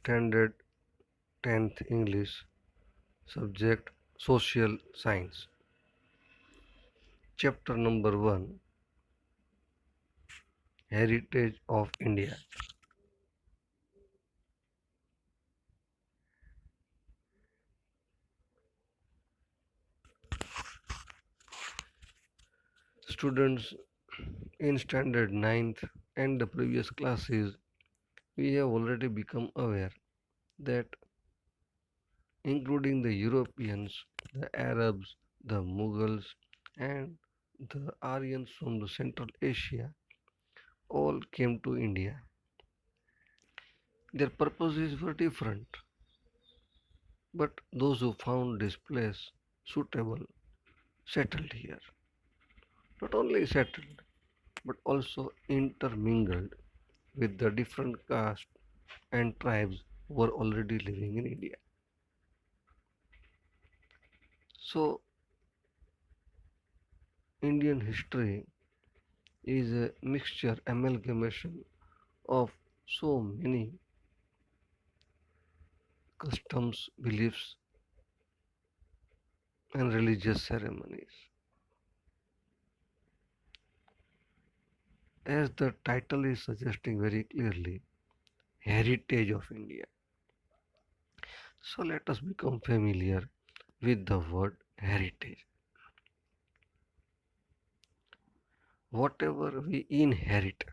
Standard 10th English, subject Social Science. Chapter number 1, Heritage of India. Students in Standard 9th and the previous classes, we have already become aware that including the Europeans, the Arabs, the Mughals, and the Aryans from the Central Asia all came to India. Their purposes were different, but those who found this place suitable settled here. Not only settled, but also intermingled with the different castes and tribes who were already living in India. So, Indian history is a mixture, amalgamation of so many customs, beliefs, and religious ceremonies. As the title is suggesting very clearly, heritage of India. So let us become familiar with the word heritage. Whatever we inherit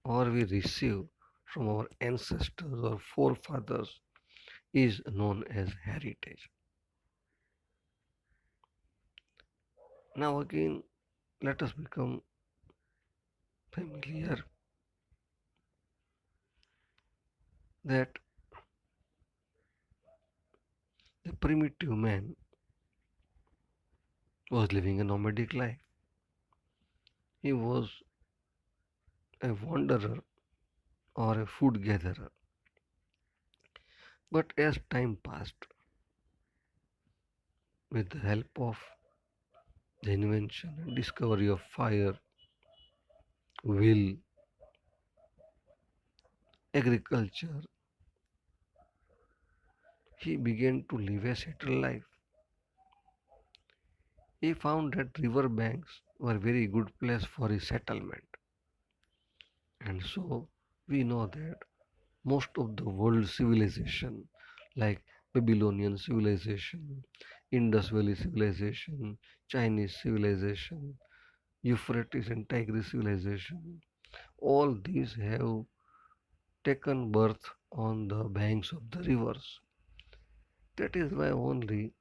or we receive from our ancestors or forefathers is known as heritage. Now, again, let us become familiar that the primitive man was living a nomadic life. He was a wanderer or a food gatherer. But as time passed, with the help of the invention and discovery of fire, will, agriculture, he began to live a settled life. He found that river banks were very good place for his settlement. And so we know that most of the world civilization like Babylonian civilization, Indus Valley civilization, Chinese civilization, Euphrates and Tigris civilization, all these have taken birth on the banks of the rivers. That is why only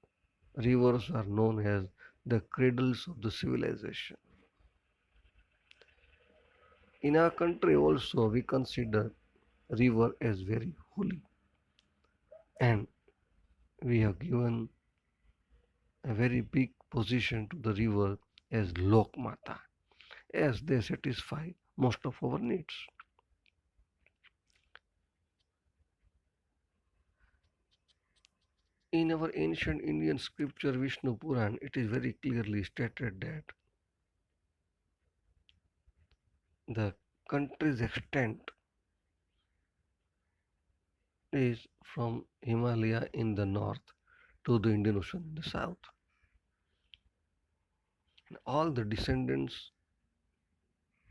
rivers are known as the cradles of the civilization. In our country also we consider river as very holy, and we have given a very big position to the river as Lok Mata, as they satisfy most of our needs. In our ancient Indian scripture Vishnu Puran, it is very clearly stated that the country's extent is from Himalaya in the north to the Indian Ocean in the south. And all the descendants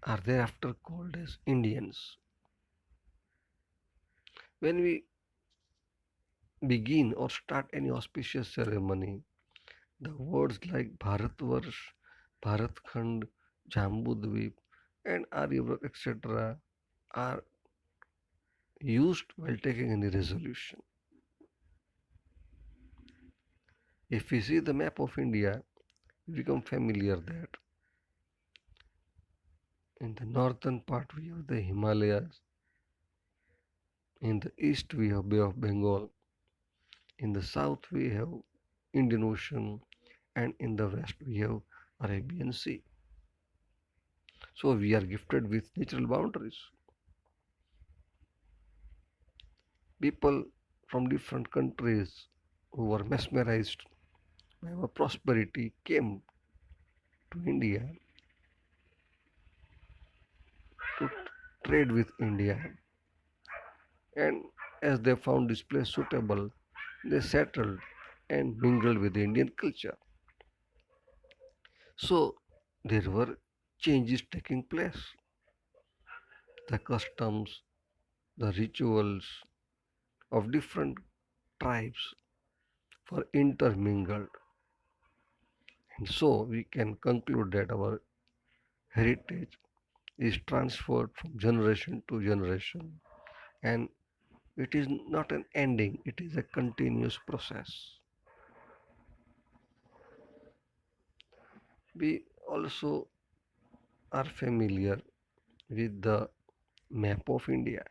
are thereafter called as Indians. When we begin or start any auspicious ceremony, the words like Bharatvarsh, Bharatkhand, Jambudvip, and Aryavrat, etc., are used while taking any resolution. If we see the map of India, we become familiar that in the northern part we have the Himalayas, in the east we have Bay of Bengal, in the south we have Indian Ocean, and in the west we have Arabian Sea. So we are gifted with natural boundaries. People from different countries who were mesmerized by our prosperity came to India to trade with India, and As they found this place suitable, they settled and mingled with the Indian culture. So there were changes taking place. The customs, the rituals of different tribes were intermingled. And so we can conclude that our heritage is transferred from generation to generation, and it is not an ending, it is a continuous process. We also are familiar with the map of India,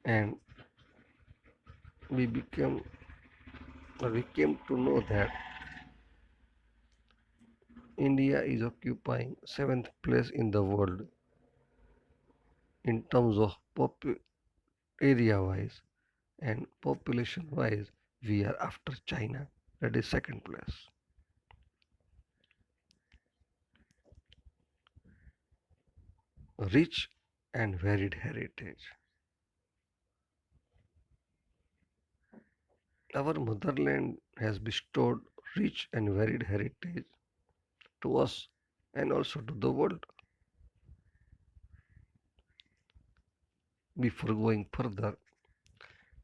and we became we came to know that India is occupying seventh place in the world in terms of area wise, and population wise we are after China, that is second place. Rich and varied heritage. Our motherland has bestowed rich and varied heritage to us and also to the world. Before going further,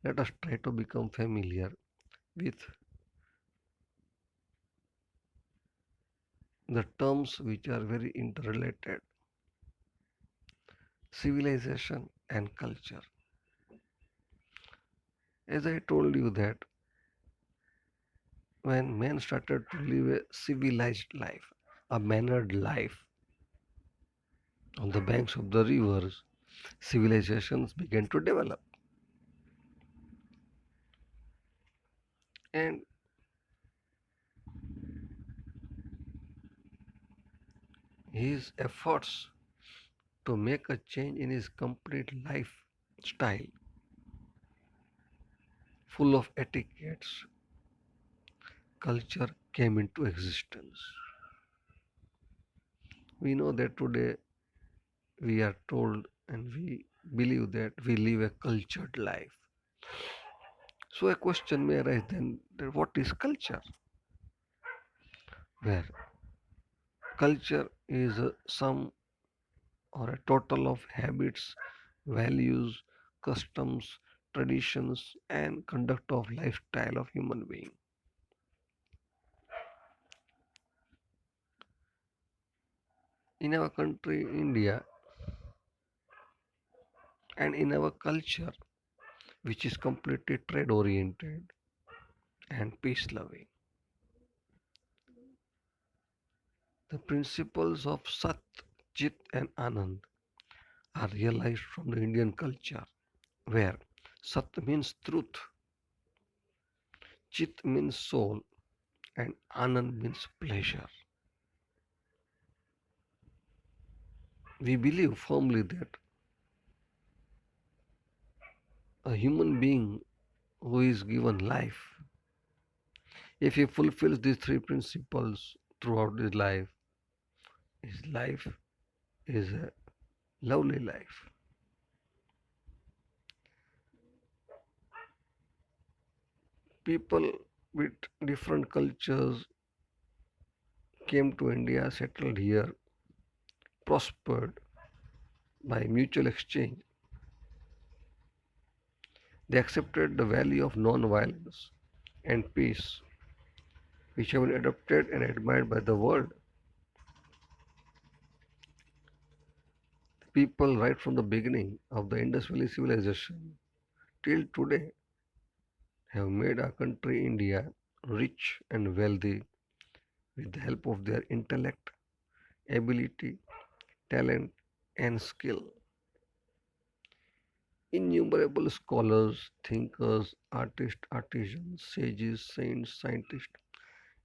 let us try to become familiar with the terms which are very interrelated: civilization and culture. As I told you that when men started to live a civilized life, a mannered life on the banks of the rivers, civilizations began to develop. And his efforts to make a change in his complete lifestyle, full of etiquettes, culture came into existence. We know that today we are told and we believe that we live a cultured life. So a question may arise then that what is culture? Where culture is a sum or a total of habits, values, customs, traditions, and conduct of lifestyle of human being. In our country, India, and in our culture, which is completely trade oriented and peace loving, the principles of Sat, Chit, and Anand are realized from the Indian culture, where Sat means truth, Chit means soul, and Anand means pleasure. We believe firmly that a human being who is given life, if he fulfills these three principles throughout his life is a lovely life. People with different cultures came to India, settled here, prospered by mutual exchange. They accepted the value of non-violence and peace, which have been adopted and admired by the world. People, right from the beginning of the Indus Valley civilization till today, have made our country India rich and wealthy with the help of their intellect, ability, talent, and skill. Innumerable scholars, thinkers, artists, artisans, sages, saints, scientists,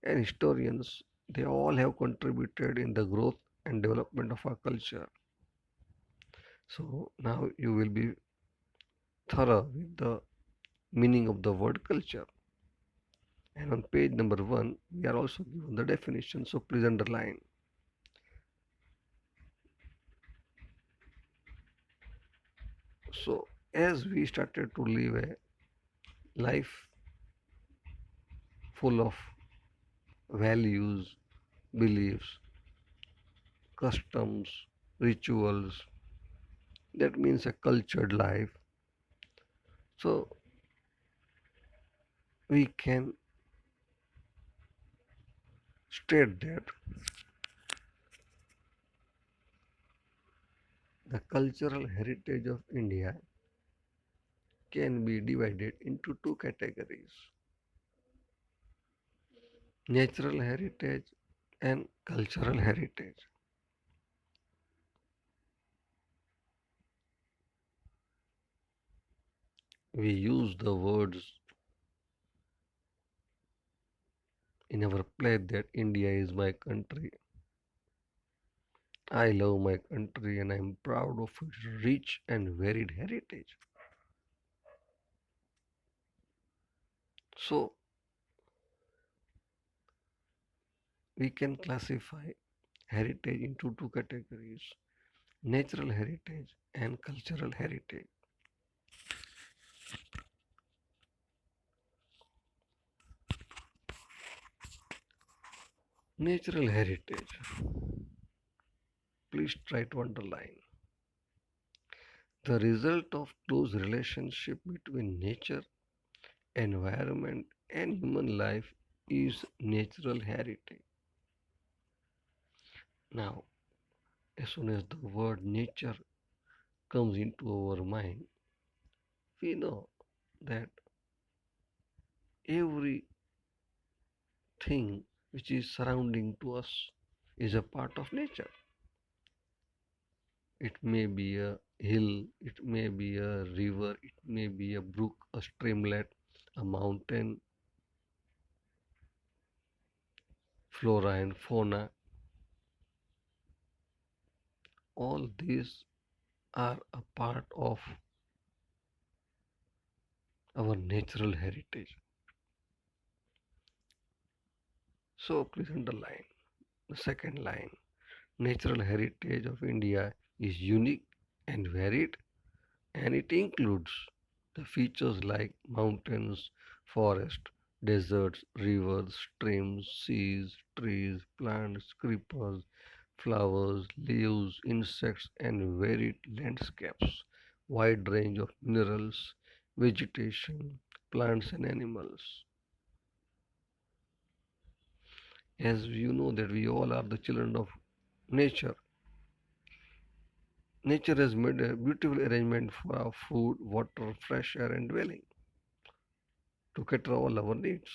and historians, they all have contributed in the growth and development of our culture. So now you will be thorough with the meaning of the word culture. And on page number 1, we are also given the definition. So please underline. So, as we started to live a life full of values, beliefs, customs, rituals, that means a cultured life. So, we can state that the cultural heritage of India can be divided into two categories: natural heritage and cultural heritage. We use the words in our play that India is my country. I love my country and I am proud of its rich and varied heritage. So, we can classify heritage into two categories: natural heritage and cultural heritage. Natural heritage, please try to underline. The result of close relationship between nature, environment, and human life is natural heritage. Now, as soon as the word nature comes into our mind, we know that everything which is surrounding to us is a part of nature. It may be a hill, it may be a river, it may be a brook, a streamlet, a mountain, flora and fauna. All these are a part of our natural heritage. So please underline the second line. Natural heritage of India is unique and varied, and it includes the features like mountains, forests, deserts, rivers, streams, seas, trees, plants, creepers, flowers, leaves, insects, and varied landscapes, wide range of minerals, vegetation, plants, and animals. As you know that we all are the children of nature. Nature has made a beautiful arrangement for our food, water, fresh air, and dwelling to cater all our needs.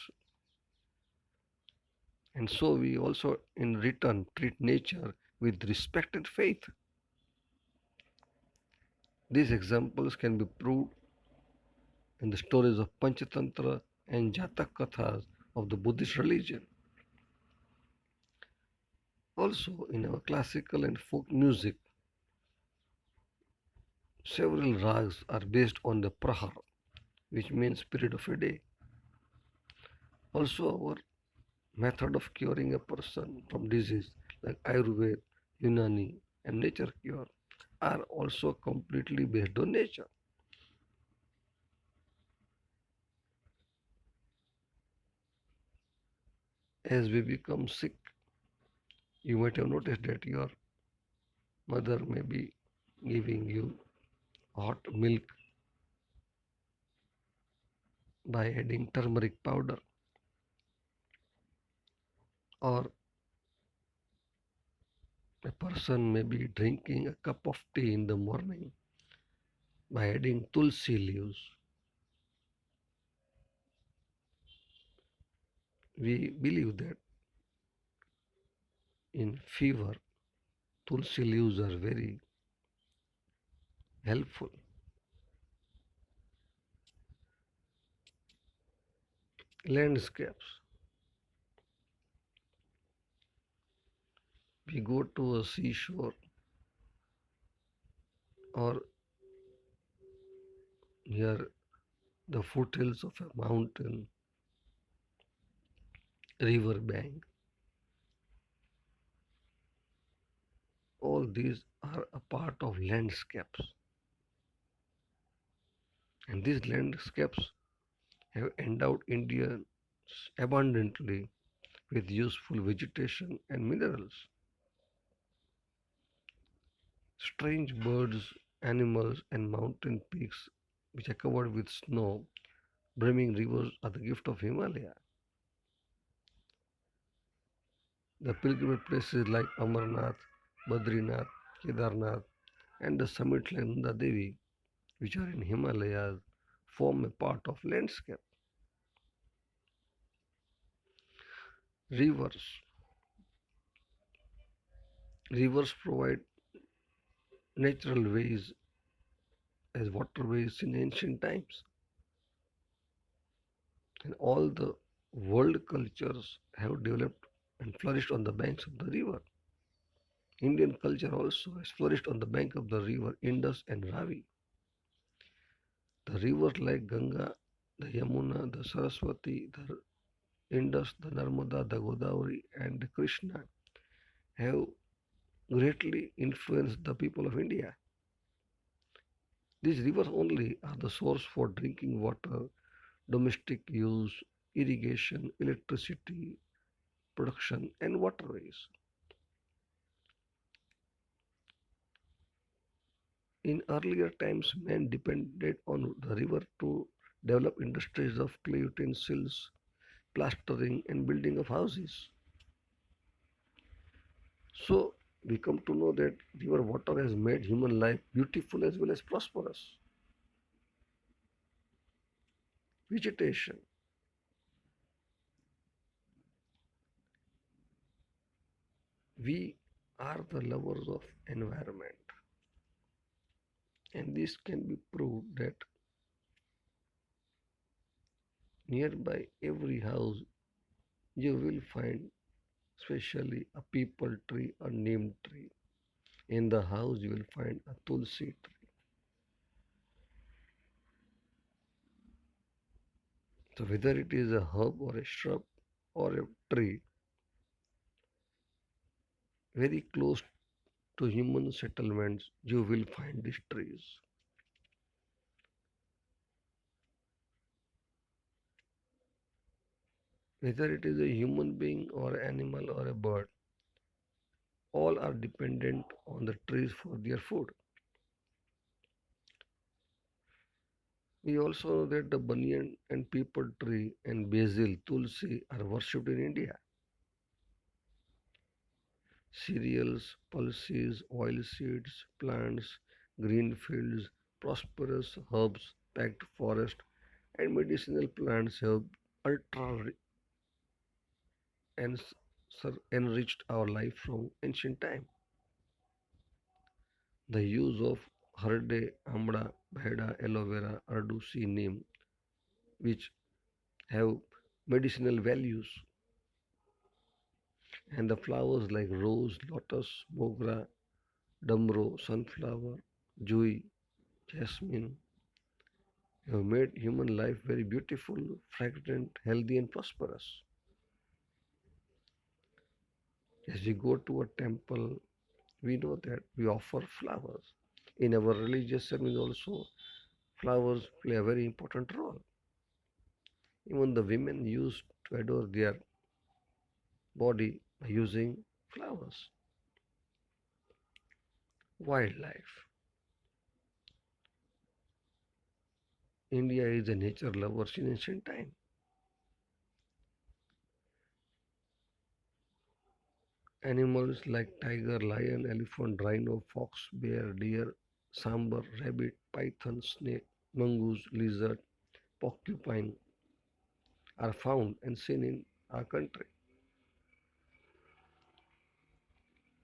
And so we also, in return, treat nature with respect and faith. These examples can be proved in the stories of Panchatantra and Jatak Kathas of the Buddhist religion. Also, in our classical and folk music, several rags are based on the prahar, which means period of a day. Also, our method of curing a person from disease like Ayurveda, Unani, and nature cure are also completely based on nature. As we become sick, you might have noticed that your mother may be giving you hot milk by adding turmeric powder, or a person may be drinking a cup of tea in the morning by adding tulsi leaves. We believe that in fever, tulsi leaves are very helpful. Landscapes. We go to a seashore or near the foothills of a mountain, river bank. All these are a part of landscapes. And these landscapes have endowed India abundantly with useful vegetation and minerals. Strange birds, animals, and mountain peaks which are covered with snow, brimming rivers are the gift of Himalaya. The pilgrimage places like Amarnath, Badrinath, Kedarnath, and the summits like Nanda Devi, which are in Himalayas, form a part of landscape. Rivers. Rivers provide natural ways as waterways in ancient times, and all the world cultures have developed and flourished on the banks of the river. Indian culture also has flourished on the bank of the river Indus and Ravi. The rivers like Ganga, the Yamuna, the Saraswati, the Indus, the Narmada, the Godavari, and the Krishna have greatly influenced the people of India. These rivers only are the source for drinking water, domestic use, irrigation, electricity production, and waterways. In earlier times, men depended on the river to develop industries of clay utensils, plastering, and building of houses. So, we come to know that river water has made human life beautiful as well as prosperous. Vegetation. We are the lovers of environment, and this can be proved that nearby every house you will find especially a peepal tree or neem tree. In the house you will find a tulsi tree. So whether it is a herb or a shrub or a tree, very close to human settlements you will find these trees. Whether it is a human being or animal or a bird, all are dependent on the trees for their food. We also know that the banyan and peepal tree and basil, tulsi are worshipped in India. Cereals, pulses, oil seeds, plants, green fields, prosperous herbs, packed forest, and medicinal plants have ultra and enriched our life from ancient time. The use of harde, amla, bheda, aloe vera, ardusi, neem, which have medicinal values, and the flowers like rose, lotus, mogra, damro, sunflower, jui, jasmine, have made human life very beautiful, fragrant, healthy, and prosperous. As we go to a temple, we know that we offer flowers. In our religious ceremonies also, flowers play a very important role. Even the women used to adore their body by using flowers. Wildlife. India is a nature lover since ancient time. Animals like tiger, lion, elephant, rhino, fox, bear, deer, sambar, rabbit, python, snake, mongoose, lizard, porcupine are found and seen in our country.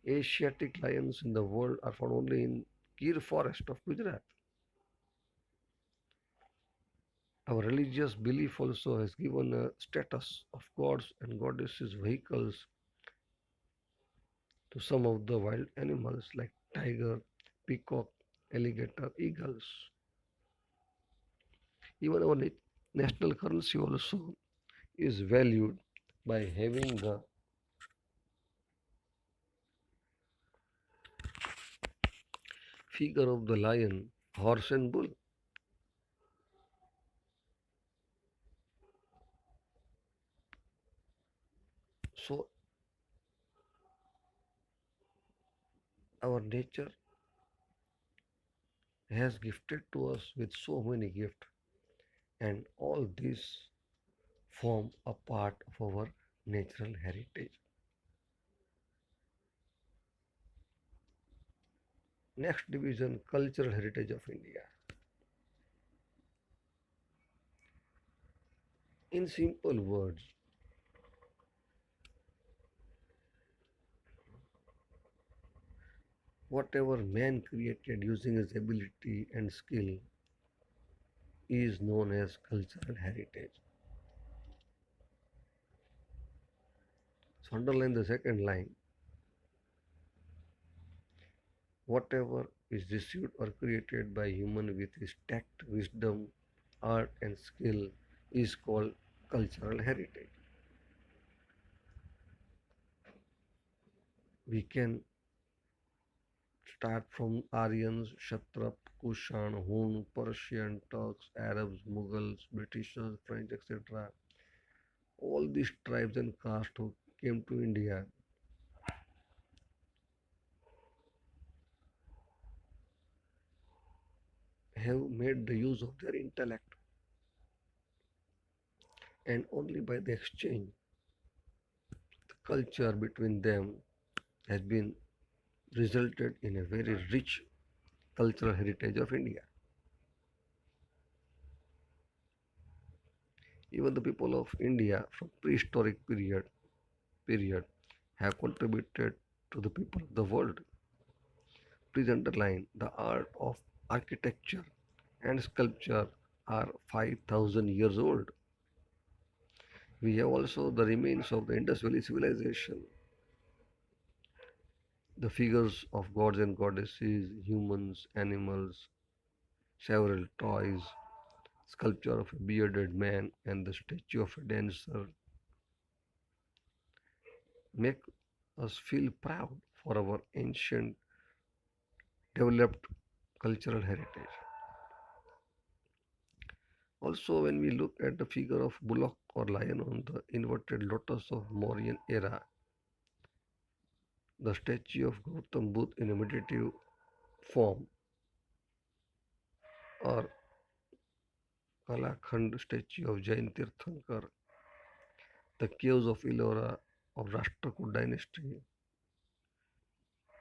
Asiatic lions in the world are found only in Gir forest of Gujarat. Our religious belief also has given a status of gods and goddesses vehicles to some of the wild animals like tiger, peacock, alligator, eagles. Even our national currency also is valued by having the figure of the lion, horse, and bull. Our nature has gifted to us with so many gifts, and all these form a part of our natural heritage. Next division, cultural heritage of India. In simple words, whatever man created using his ability and skill is known as cultural heritage. So underline the second line. Whatever is received or created by human with his tact, wisdom, art and skill is called cultural heritage. We can start from Aryans, Kshatrap, Kushan, Hun, Persian, Turks, Arabs, Mughals, Britishers, French, etc. All these tribes and castes who came to India have made the use of their intellect, and only by the exchange, the culture between them has been resulted in a very rich cultural heritage of India. Even the people of India from prehistoric period have contributed to the people of the world. Please underline the art of architecture and sculpture are 5,000 years old. We have also the remains of the Indus Valley civilization, the figures of gods and goddesses, humans, animals, several toys, sculpture of a bearded man, and the statue of a dancer make us feel proud for our ancient developed cultural heritage. Also, when we look at the figure of bullock or lion on the inverted lotus of Mauryan era, the statue of Gautam Buddha in a meditative form, or Kalakhand statue of Jain Tirthankar, the caves of Ellora of Rashtrakud dynasty,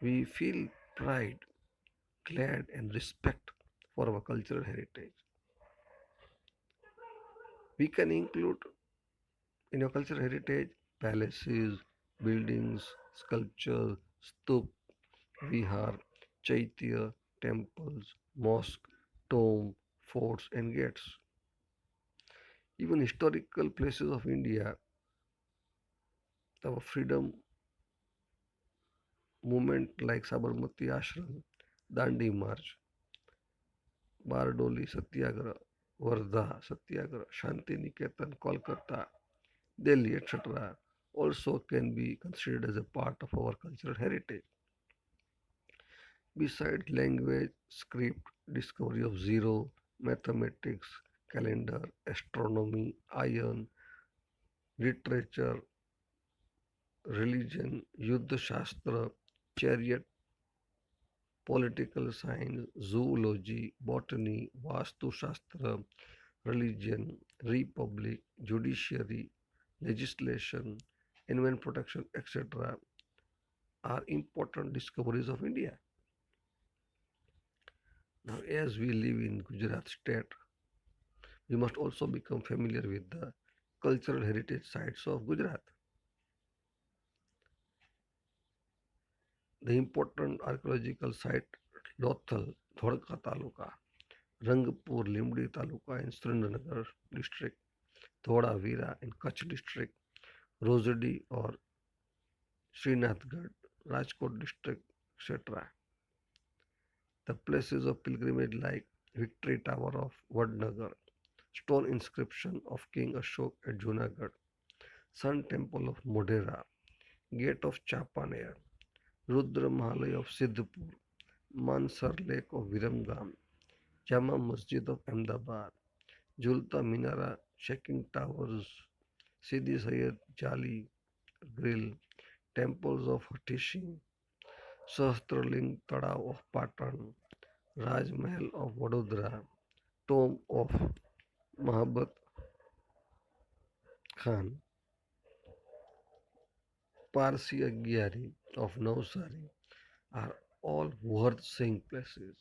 we feel pride, glad, and respect for our cultural heritage. We can include in your cultural heritage palaces, buildings, sculptures, stup, vihar, chaitya, temples, mosque, tomb, forts, and gates. Even historical places of India, our freedom movement like Sabarmati Ashram, Dandi March, Bardoli Satyagraha, Wardha Satyagraha, Shanti Niketan, Kolkata, Delhi, etc., also can be considered as a part of our cultural heritage. Besides language, script, discovery of zero, mathematics, calendar, astronomy, iron, literature, religion, Yuddha Shastra, chariot, political science, zoology, botany, Vastu Shastra, religion, republic, judiciary, legislation, environment protection, etc., are important discoveries of India. Now, as we live in Gujarat state, we must also become familiar with the cultural heritage sites of Gujarat. The important archaeological site Lothal, Dhodka Taluka, Rangpur, Limdi Taluka in Surendranagar district, Thoda Veera in Kutch district, Rosadi or Srinathgarh, Rajkot district, etc. The places of pilgrimage like Victory Tower of Vadnagar, stone inscription of King Ashok at Junagadh, Sun Temple of Modhera, Gate of Chapaner, Rudra Mahalay of Siddhpur, Mansar Lake of Viramgam, Jama Masjid of Ahmedabad, Julta Minara, Shaking Towers, Sidi Sayed Jali Grill, temples of Hatishi, Sahasraling Tadav of Patan, Raj Mahal of Vadodara, tomb of Mahabat Khan, Parsi Agyari of Navsari are all worth seeing places.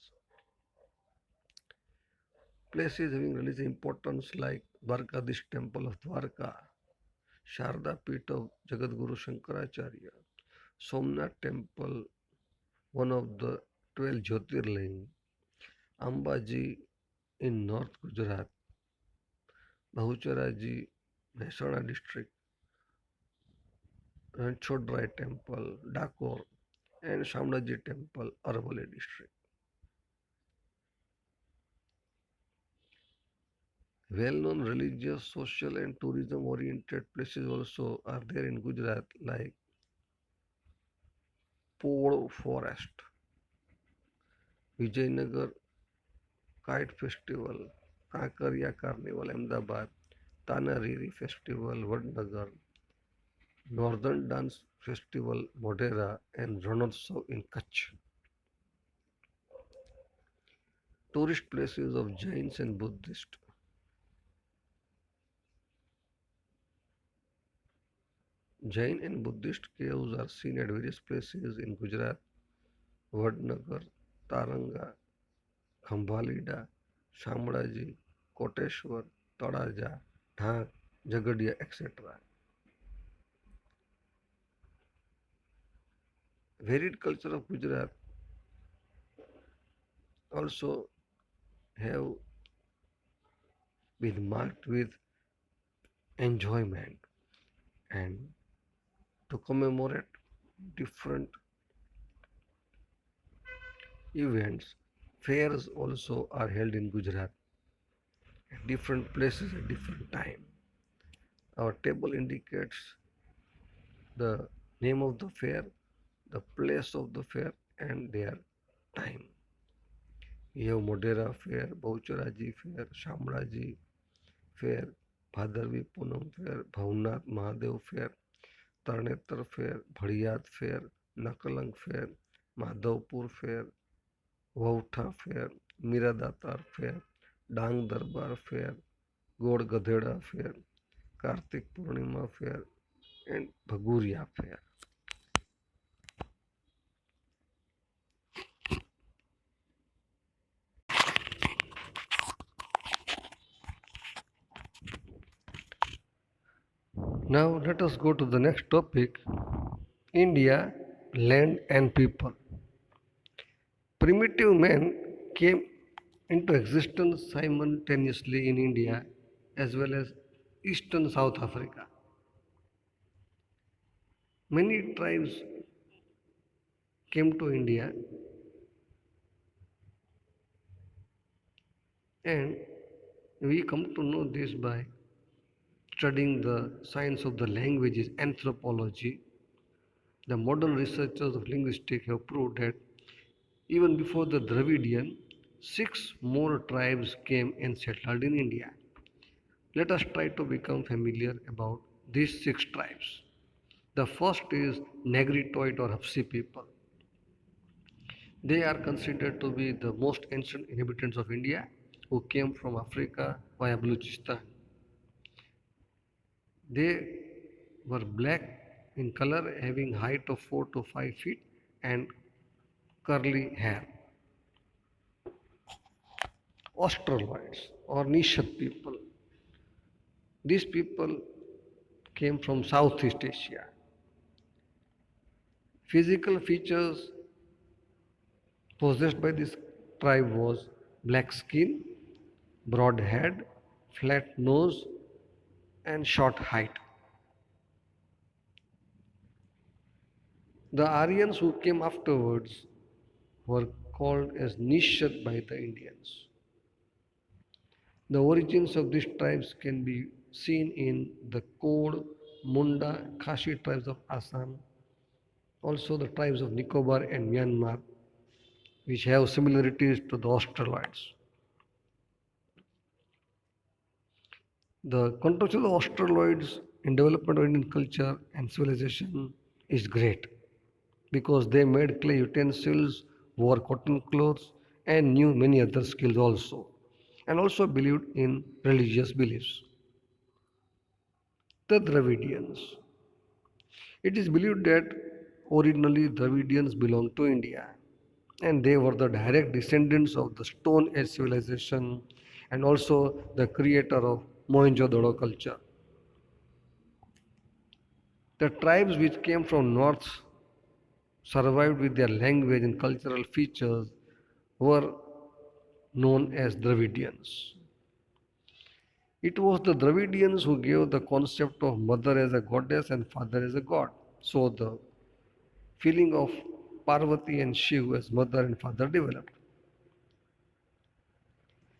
Places having religious importance like Dwarkadish temple of Dwarka, Sharda Peeth of Jagadguru Shankaracharya, Somnath temple, one of the 12 Jyotirling, Ambaji in North Gujarat, Bahucharaji, Mehsana district, Ranchodrai temple, Dakor, and Shamlaji temple, Arvali district. Well-known religious, social and tourism-oriented places also are there in Gujarat like Pole Forest, Vijaynagar Kite Festival, Kankariya Carnival Ahmedabad, Tanariri Festival Vadnagar, Northern Dance Festival Modhera and Ranotsav in Kutch. Tourist places of Jains and Buddhist. Jain and Buddhist caves are seen at various places in Gujarat, Vadnagar, Taranga, Khambhalida, Shamraji, Koteshwar, Tadaja, Dhak, Jagadia, etc. Varied culture of Gujarat also have been marked with enjoyment and to commemorate different events, fairs also are held in Gujarat at different places at different time. Our table indicates the name of the fair, the place of the fair and their time. We have Modera Fair, Baucharaji Fair, Shamraji Fair, Bhadarvi Punam Fair, Bhavnath Mahadev Fair, Tarnetar Fair, Bhadiyat Fair, Nakalang Fair, Madhavpur Fair, Vautha Fair, Miradatar Fair, Dang Darbar Fair, God Gadheda Fair, Kartik Purnima Fair, and Bhaguria Fair. Now let us go to the next topic, India, land and people. Primitive man came into existence simultaneously in India as well as eastern South Africa. Many tribes came to India and we come to know this by studying the science of the languages, anthropology. The modern researchers of linguistics have proved that even before the Dravidian, six more tribes came and settled in India. Let us try to become familiar about these six tribes. The first is Negritoid or Hapsi people. They are considered to be the most ancient inhabitants of India who came from Africa via Baluchistan. They were black in color, having height of 4 to 5 feet and curly hair. Australoids or Nishat people. These people came from Southeast Asia. Physical features possessed by this tribe was black skin, broad head, flat nose, and short height. The Aryans who came afterwards were called as Nishat by the Indians. The origins of these tribes can be seen in the Kod, Munda, Khashi tribes of Assam, also the tribes of Nicobar and Myanmar, which have similarities to the Australoids. The contribution of the Australoids in development of Indian culture and civilization is great. because they made clay utensils, wore cotton clothes, and knew many other skills also, and also believed in religious beliefs. The Dravidians. It is believed that originally Dravidians belonged to India and they were the direct descendants of the Stone Age civilization and also the creator of Mohenjo-daro culture. The tribes which came from north survived with their language and cultural features were known as Dravidians. It was the Dravidians who gave the concept of mother as a goddess and father as a god. So the feeling of Parvati and Shiv as mother and father developed.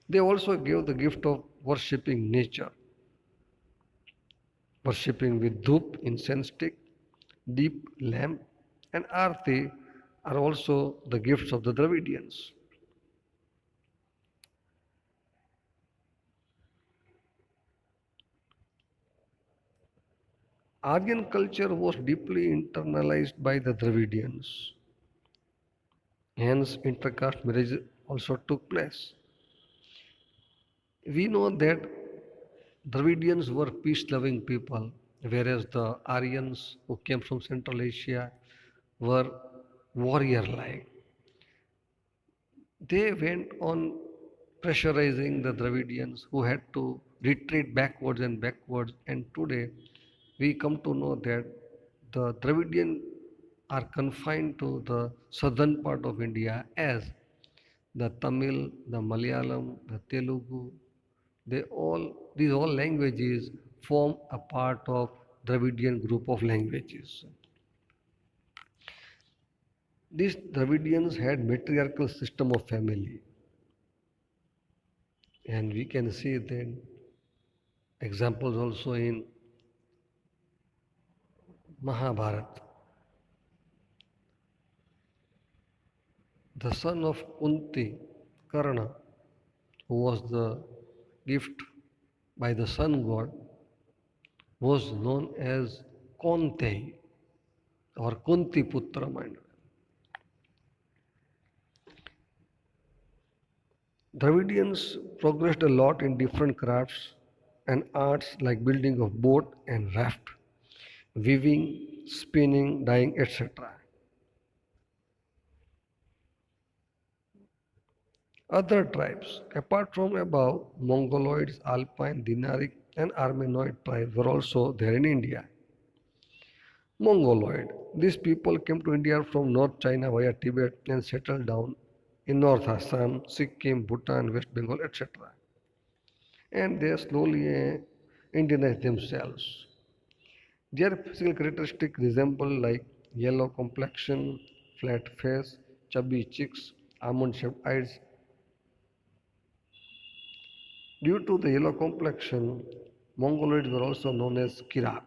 They also gave the gift of worshipping nature, worshipping with dhup, incense stick, deep lamp, and arti are also the gifts of the Dravidians. Aryan culture was deeply internalized by the Dravidians. Hence, intercaste marriage also took place. We know that Dravidians were peace-loving people, whereas the Aryans who came from Central Asia were warrior-like. They went on pressurizing the Dravidians who had to retreat backwards and backwards. And today we come to know that the Dravidian are confined to the southern part of India as the Tamil, the Malayalam, the Telugu, these all languages form a part of Dravidian group of languages. These Dravidians had matriarchal system of family, and we can see then examples also in Mahabharata. The son of Kunti, Karna, who was the gift by the sun god, was known as Konte or Kunti Putra. Dravidians progressed a lot in different crafts and arts like building of boat and raft, weaving, spinning, dyeing, etc. Other tribes, apart from above, Mongoloids, Alpine, Dinaric, and Armenoid tribes were also there in India. Mongoloid. These people came to India from North China via Tibet and settled down in North Assam, Sikkim, Bhutan, West Bengal, etc. And they slowly Indianized themselves. Their physical characteristics resemble like yellow complexion, flat face, chubby cheeks, almond-shaped eyes. Due to the yellow complexion, Mongoloids were also known as Kirat.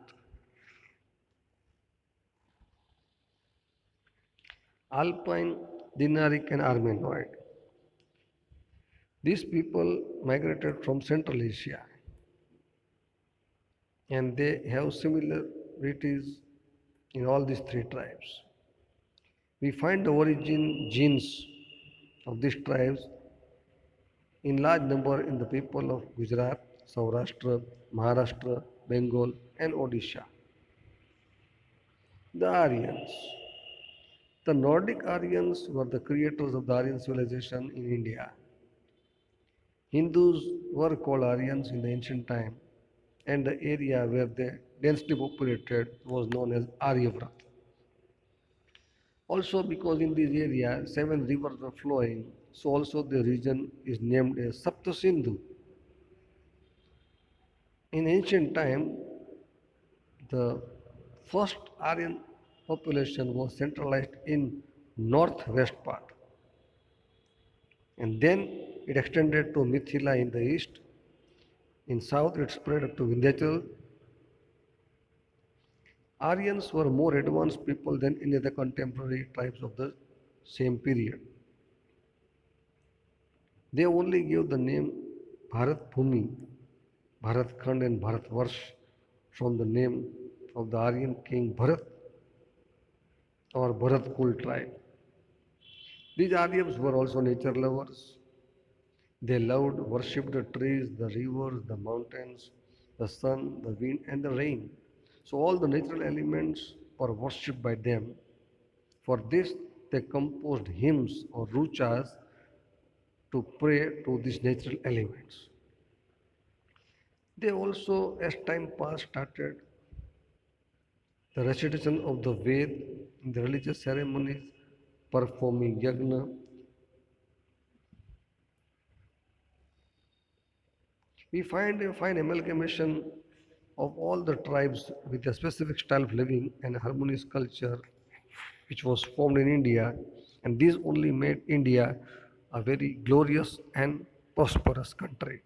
Alpine, Dinaric, and Armenoid. These people migrated from Central Asia and they have similarities in all these three tribes. We find the origin genes of these tribes in large number in the people of Gujarat, Saurashtra, Maharashtra, Bengal, and Odisha. The Aryans. The Nordic Aryans were the creators of the Aryan civilization in India. Hindus were called Aryans in the ancient time, and the area where they densely populated was known as Aryavrat. Also, because in this area seven rivers were flowing, so also the region is named as Sapta Sindhu. In ancient time, the first Aryan population was centralized in northwest part, and then it extended to Mithila in the east. In south, it spread up to Vindhyachal. Aryans were more advanced people than any other contemporary tribes of the same period. They only gave the name Bharat Bhumi, Bharat Khand and Bharatvarsh from the name of the Aryan king Bharat. or Bharatkul tribe. These Aryans were also nature lovers. They loved, worshipped the trees, the rivers, the mountains, the sun, the wind, and the rain. So all the natural elements were worshipped by them. For this, they composed hymns or ruchas to pray to these natural elements. They also, as time passed, started the recitation of the Ved in the religious ceremonies, performing yagna. We find a fine amalgamation of all the tribes with a specific style of living and harmonious culture which was formed in India, and this only made India a very glorious and prosperous country.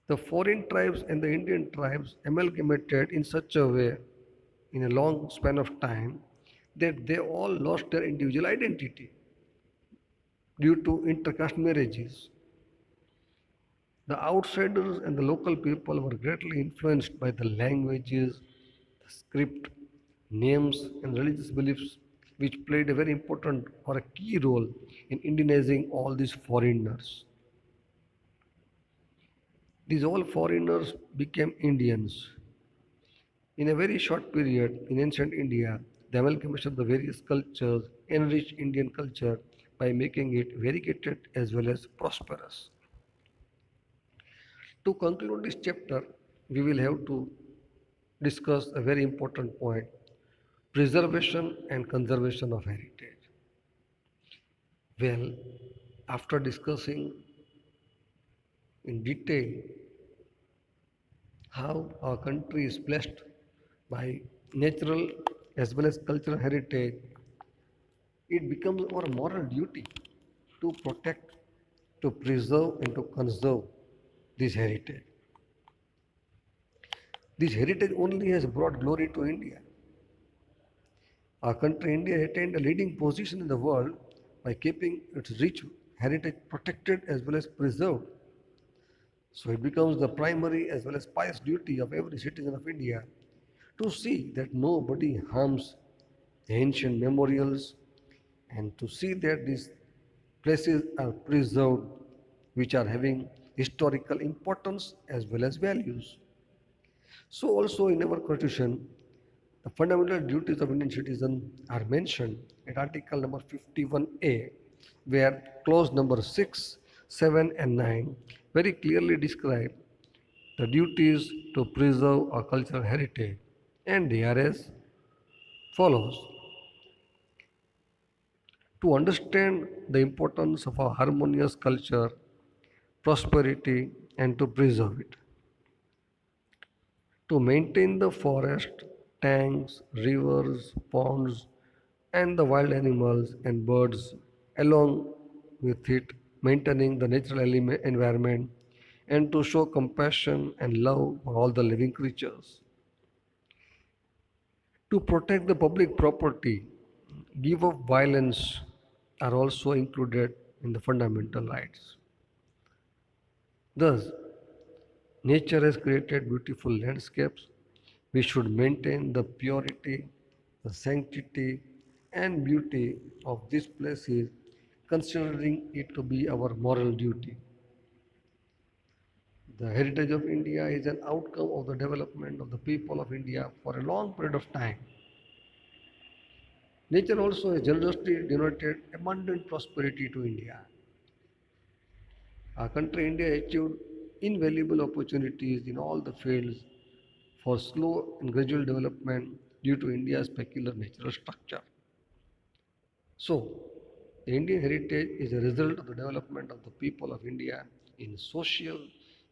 The foreign tribes and the Indian tribes amalgamated in such a way in a long span of time that they all lost their individual identity due to intercaste marriages. The outsiders and the local people were greatly influenced by the languages, the script, names, and religious beliefs, which played a very important or a key role in Indianizing all these foreigners. These all foreigners became Indians. In a very short period in ancient India, the amalgamation of the various cultures enriched Indian culture by making it variegated as well as prosperous. To conclude this chapter, we will have to discuss a very important point: preservation and conservation of heritage. Well, after discussing in detail how our country is blessed by natural as well as cultural heritage, it becomes our moral duty to protect, to preserve, and to conserve this heritage. This heritage only has brought glory to India. Our country, India, attained a leading position in the world by keeping its rich heritage protected as well as preserved. So it becomes the primary as well as pious duty of every citizen of India to see that nobody harms the ancient memorials and to see that these places are preserved, which are having historical importance as well as values. So also in our constitution, the fundamental duties of Indian citizen are mentioned at Article number 51A, where clause number 6, 7 and 9 very clearly describe the duties to preserve our cultural heritage, and they are as follows. To understand the importance of our harmonious culture, prosperity, and to preserve it. To maintain the forest, tanks, rivers, ponds, and the wild animals and birds, along with it, maintaining the natural environment, and to show compassion and love for all the living creatures. To protect the public property, give up violence are also included in the fundamental rights. Thus, nature has created beautiful landscapes. We should maintain the purity, the sanctity, and beauty of these places, considering it to be our moral duty. The heritage of India is an outcome of the development of the people of India for a long period of time. Nature also has generously donated abundant prosperity to India. Our country, India, achieved invaluable opportunities in all the fields for slow and gradual development due to India's peculiar natural structure. So, the Indian heritage is a result of the development of the people of India in social,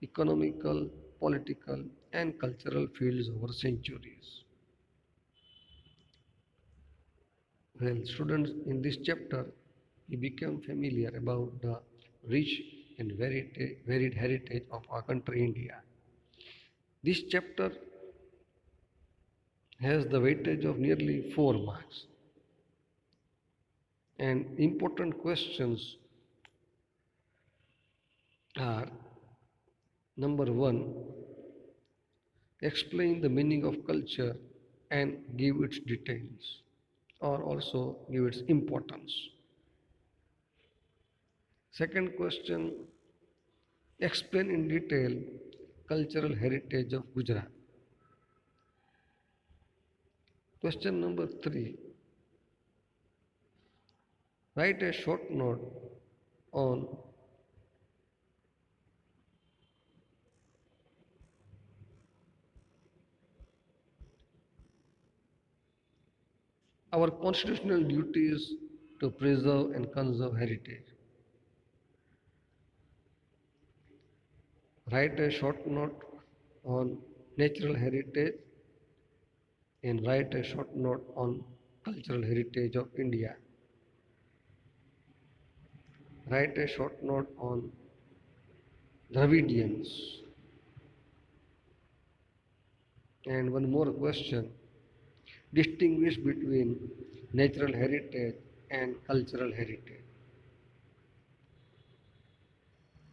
economical, political, and cultural fields over centuries. Well, students, in this chapter, we become familiar about the rich and varied heritage of our country, India. This chapter has the weightage of nearly 4 marks, and important questions are: number one, explain the meaning of culture and give its details or also give its importance. Second question, explain in detail cultural heritage of Gujarat. Question number 3, write a short note on our constitutional duties to preserve and conserve heritage. Write a short note on natural heritage and write a short note on cultural heritage of India. Write a short note on Dravidians. And one more question, distinguish between natural heritage and cultural heritage.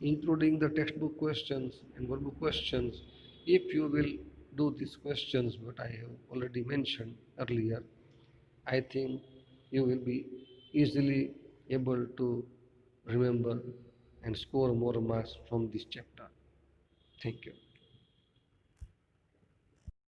Including the textbook questions and workbook questions, if you will do these questions what I have already mentioned earlier, I think you will be easily able to remember and score more marks from this chapter. Thank you.